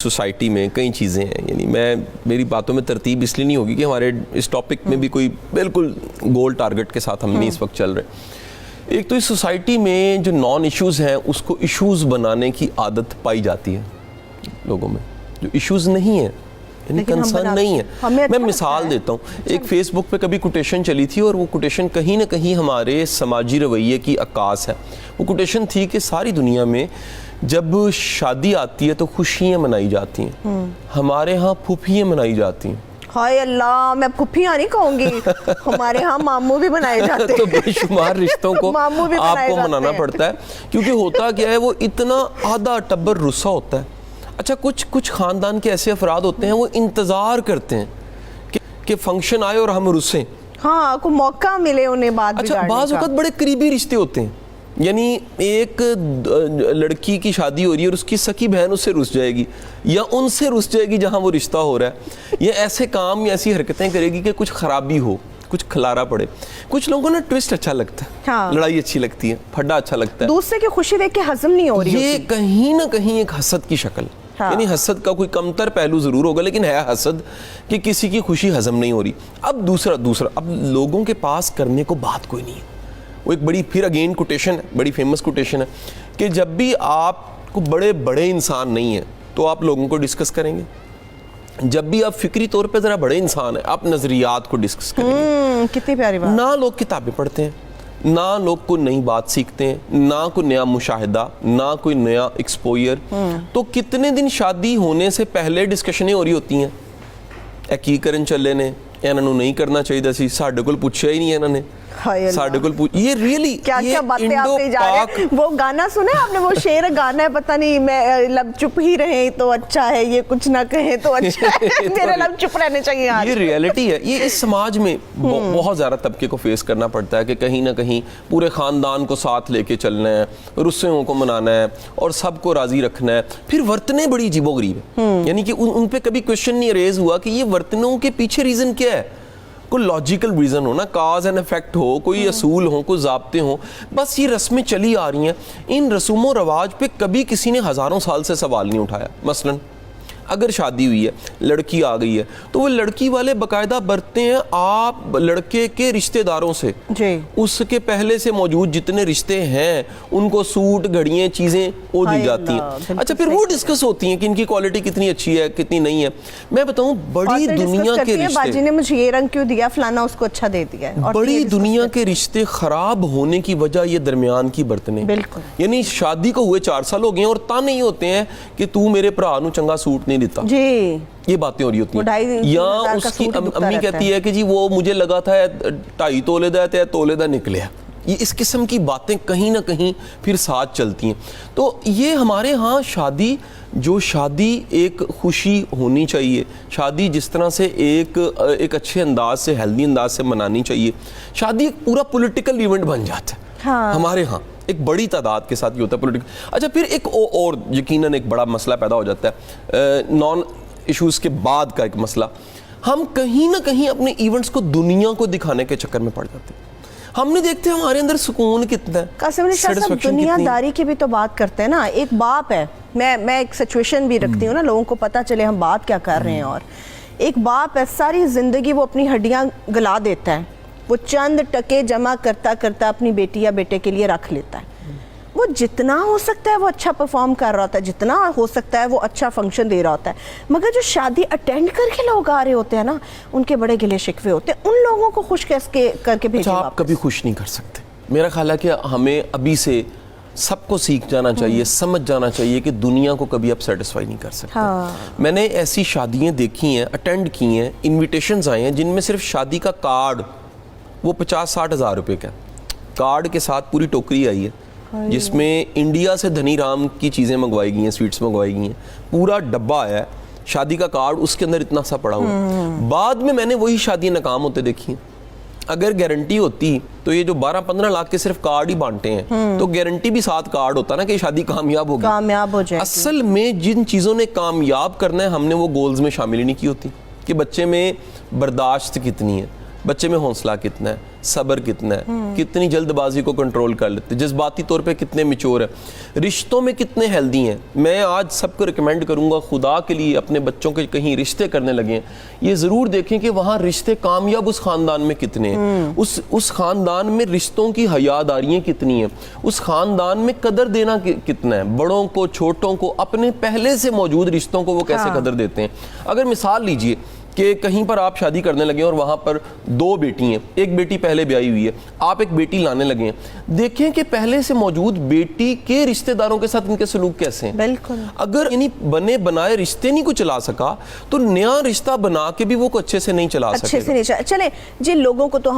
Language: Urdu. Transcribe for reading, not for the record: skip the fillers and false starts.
سوسائٹی میں کئی چیزیں ہیں, یعنی میری باتوں میں ترتیب اس لیے نہیں ہوگی کہ ہمارے اس ٹاپک میں بھی کوئی بالکل گول ٹارگٹ کے ساتھ ہم نہیں اس وقت چل رہے. ایک تو اس سوسائٹی میں جو نان ایشوز ہیں اس کو ایشوز بنانے کی عادت پائی جاتی ہے لوگوں میں, جو ایشوز نہیں ہیں یعنی کنسرن نہیں ہے. میں مثال دیتا ہوں, ایک فیس بک پہ کبھی کوٹیشن چلی تھی اور وہ کوٹیشن کہیں نہ کہیں ہمارے سماجی رویے کی عکاس ہے. وہ کوٹیشن تھی کہ ساری دنیا میں جب شادی آتی ہے تو خوشیاں منائی جاتی ہیں, ہمارے ہاں پھوپھیاں منائی جاتی ہیں. ہائے اللہ, میں پھوپھیاں نہیں کہوں گی, ہمارے ہاں ماموں بھی بنائے جاتے ہیں. تو بے شمار رشتوں کو آپ کو منانا پڑتا ہے, کیونکہ ہوتا کیا ہے وہ اتنا آدھا ٹبر رسا ہوتا ہے. اچھا کچھ خاندان کے ایسے افراد ہوتے ہیں وہ انتظار کرتے ہیں کہ فنکشن آئے اور ہم رسیں, ہاں کوئی موقع ملے انہیں بات بگاڑنے کا. اچھا بعض اوقات بڑے قریبی رشتے ہوتے ہیں, یعنی ایک لڑکی کی شادی ہو رہی ہے اور اس کی سکی بہن اس سے رس جائے گی یا ان سے رس جائے گی جہاں وہ رشتہ ہو رہا ہے, یا ایسے کام یا ایسی حرکتیں کرے گی کہ کچھ خرابی ہو, کچھ کھلارا پڑے. کچھ لوگوں نے ٹویسٹ اچھا لگتا ہے, لڑائی اچھی لگتی ہے, پھڈا اچھا لگتا ہے, دوسرے کی خوشی دیکھ کے ہضم نہیں ہو رہی. یہ کہیں نہ کہیں ایک حسد کی شکل, یعنی حسد کا کوئی کمتر پہلو ضرور ہوگا لیکن ہے حسد کہ کسی کی خوشی ہضم نہیں ہو رہی. اب دوسرا اب لوگوں کے پاس کرنے کو بات کوئی نہیں ہے. وہ ایک بڑی پھر اگین کوٹیشن ہے, بڑی فیمس کوٹیشن ہے کہ جب بھی آپ کو بڑے انسان نہیں ہیں تو آپ لوگوں کو ڈسکس کریں گے, جب بھی آپ فکری طور پہ ذرا بڑے انسان ہیں آپ نظریات کو ڈسکس کریں گے. کتنی پیاری بات. نہ لوگ کتابیں پڑھتے ہیں, نہ لوگ کوئی نئی بات سیکھتے ہیں, نہ کوئی نیا مشاہدہ, نہ کوئی نیا ایکسپوئر. تو کتنے دن شادی ہونے سے پہلے ڈسکشنیں ہو رہی ہوتی ہیں, اے کی کرن چلے نے, انہوں نے نہیں کرنا چاہیے سی, ساڈے کول پوچھیا ہی نہیں انہوں نے, ساڈے کول یہ ریئلی کیا باتیں آپ پہ جا رہے ہیں. وہ گانا سنا آپ نے, وہ شعر گانا ہے پتہ نہیں, میں لب چپ ہی رہیں تو اچھا ہے, یہ کچھ نہ کہیں تو اچھا ہے, میرے لب چپ رہنے چاہیے. یہ ریئلٹی ہے, یہ اس سماج میں بہت زیادہ طبقے کو فیس کرنا پڑتا ہے کہ کہیں نہ کہیں پورے خاندان کو ساتھ لے کے چلنا ہے, رسوں کو منانا ہے اور سب کو راضی رکھنا ہے. پھر ورتنے بڑی عجیب و غریب ہے, یعنی کہ ان پہ کبھی کوشچن نہیں ریز ہوا کہ یہ ورتنوں کے پیچھے ریزن کیا ہے. کوئی لاجیکل ریزن ہو نا, کاز اینڈ افیکٹ ہو, کوئی اصول ہو, کوئی ضابطے ہوں. بس یہ رسمیں چلی آ رہی ہیں. ان رسوم و رواج پہ کبھی کسی نے ہزاروں سال سے سوال نہیں اٹھایا. مثلاً اگر شادی ہوئی ہے, لڑکی آ گئی ہے, تو وہ لڑکی والے باقاعدہ برتتے ہیں آپ لڑکے کے رشتہ داروں سے, اس کے پہلے سے موجود جتنے رشتے ہیں ان کو سوٹ, گھڑیاں, چیزیں وہ دی جاتی ہیں. اچھا پھر وہ ڈسکس ہوتی ہیں کہ ان کی کوالٹی کتنی اچھی ہے, کتنی نہیں ہے. میں بتاؤں بڑی دنیا کے رشتے, باجی نے مجھے یہ رنگ کیوں دیا, فلانا اس کو اچھا دے دیا, بڑی دنیا کے رشتے خراب ہونے کی وجہ یہ درمیان کی برتنیں. یعنی شادی کو ہوئے 4 سال ہو گئے ہیں اور تانے ہی ہوتے ہیں کہ تو میرے بھرا نو چنگا سوٹ نہیں دیتا. جی یہ باتیں ہو رہی ہوتی ہیں. یا اس کی امی کہتی ہے کہ جی وہ مجھے لگا تھا 2.5 تولے دا تے تولے دا نکلیا. یہ اس قسم کی باتیں کہیں نہ کہیں پھر ساتھ چلتی ہیں. تو یہ ہمارے ہاں شادی ایک خوشی ہونی چاہیے, شادی جس طرح سے ایک اچھے انداز سے, ہیلدی انداز سے منانی چاہیے. شادی ایک پورا پولیٹیکل ایونٹ بن جاتا ہے ہمارے ہاں, ایک بڑی تعداد کے ساتھ یہ ہوتا ہے پولیٹیکل. اچھا پھر ایک اور یقیناً ایک بڑا مسئلہ پیدا ہو جاتا ہے نان ایشوز کے بعد کا ایک مسئلہ. ہم کہیں نہ کہیں اپنے ایونٹس کو دنیا کو دکھانے کے چکر میں پڑ جاتے ہیں. ہم نہیں دیکھتے ہمارے اندر سکون کتنا ہے. قاسم علی شاہ صاحب دنیا داری کی بھی تو بات کرتے ہیں نا. ایک باپ ہے, میں ایک سچویشن بھی رکھتی ہوں نا, لوگوں کو پتہ چلے ہم بات کیا کر رہے ہیں. اور ایک باپ ہے, ساری زندگی وہ اپنی ہڈیاں گلا دیتا ہے, وہ چند ٹکے جمع کرتا کرتا اپنی بیٹی یا بیٹے کے لیے رکھ لیتا ہے. وہ جتنا ہو سکتا ہے وہ اچھا پرفارم کر رہا ہوتا ہے, جتنا ہو سکتا ہے وہ اچھا فنکشن دے رہا ہوتا ہے. مگر جو شادی اٹینڈ کر کے لوگ آ رہے ہوتے ہیں نا, ان کے بڑے گلے شکوے ہوتے ہیں. ان لوگوں کو خوش کر کے بھیجیں. آپ کبھی خوش نہیں کر سکتے. میرا خیال ہے کہ ہمیں ابھی سے سب کو سیکھ جانا چاہیے, سمجھ جانا چاہیے کہ دنیا کو کبھی آپ سیٹسفائی نہیں کر سکتے. میں نے ایسی شادیاں دیکھی ہیں, اٹینڈ کی ہیں, انویٹیشنز آئے ہیں جن میں صرف شادی کا کارڈ وہ 50-60 ہزار روپے کا کارڈ کے ساتھ پوری ٹوکری آئی ہے جس میں انڈیا سے دھنی رام کی چیزیں منگوائی گئی ہیں, سویٹس منگوائی گئی ہیں, پورا ڈبہ آیا ہے, شادی کا کارڈ اس کے اندر اتنا سا پڑا ہوا. بعد میں نے وہی شادیاں ناکام ہوتے دیکھی ہیں. اگر گارنٹی ہوتی تو یہ جو 12-15 لاکھ کے صرف کارڈ ہی بانٹے ہیں, تو گارنٹی بھی ساتھ کارڈ ہوتا نا کہ شادی کامیاب ہوگی, کامیاب ہو جائے. اصل میں جن چیزوں نے کامیاب کرنا ہے ہم نے وہ گولز میں شامل ہی نہیں کی ہوتی کہ بچے میں برداشت کتنی ہے, بچے میں حوصلہ کتنا ہے, صبر کتنا ہے, کتنی جلد بازی کو کنٹرول کر لیتے, جذباتی طور پہ کتنے میچور ہیں, رشتوں میں کتنے ہیلدی ہیں. میں آج سب کو ریکمینڈ کروں گا خدا کے لیے اپنے بچوں کے کہیں رشتے کرنے لگے ہیں, یہ ضرور دیکھیں کہ وہاں رشتے کامیاب اس خاندان میں کتنے ہیں, اس خاندان میں رشتوں کی حیاداریاں کتنی ہیں, اس خاندان میں قدر دینا کتنا ہے, بڑوں کو چھوٹوں کو اپنے پہلے سے موجود رشتوں کو وہ کیسے قدر دیتے ہیں. اگر مثال لیجئے کہ کہیں پر آپ شادی کرنے لگے ہیں اور وہاں پر 2 بیٹی ہیں, ایک بیٹی پہلے بیاہی ہوئی ہے, آپ ایک بیٹی لانے لگے ہیں, دیکھیں کہ پہلے سے موجود بیٹی کے رشتہ داروں کے ساتھ ان کے سلوک کیسے ہیں. بالکل. اگر یعنی بنے بنائے رشتے نہیں کو چلا سکا تو نیا رشتہ بنا کے بھی وہ کو اچھے سے نہیں چلا سکے. اچھے سے نہیں چلے. جن لوگوں کو تو